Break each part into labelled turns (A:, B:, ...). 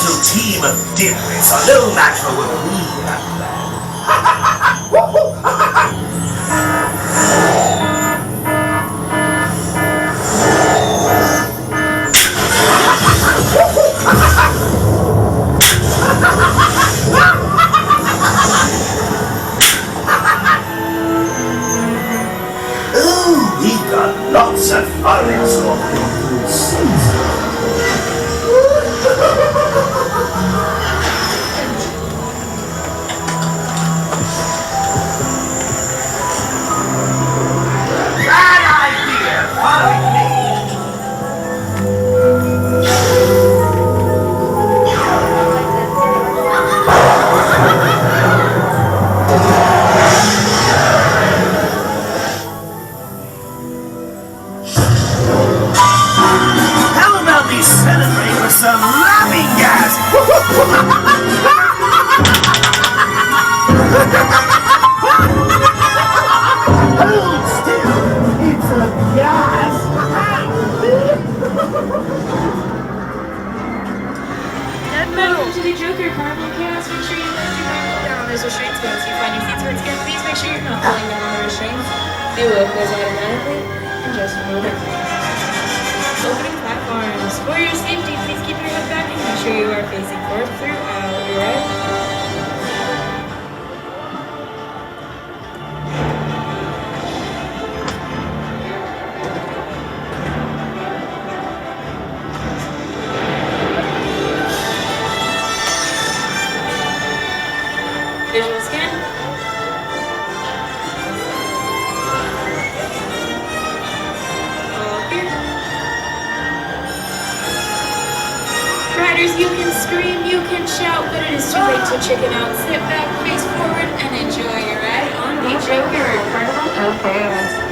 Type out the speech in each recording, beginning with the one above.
A: little team of dimwits are no match for what we have Ooh, we've got lots of fun in store for your food season. Celebrate with some laughing gas! Hold still! It's a gas!
B: Welcome to the Joker Carnival of Chaos. Make sure you lift your ankle down on those restraints. Once you find your feet towards the please make sure you're not pulling down on the restraints. They will close automatically in just a moment. Opening platforms. For your safety, please keep your head back and make sure you are facing forward throughout. You ready? Visual scan. All here. Riders, you can scream, you can shout, but it is too late to chicken out. Sit back, face forward, and enjoy your ride on the Joker Carnival of Chaos.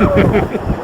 C: Ha ha ha.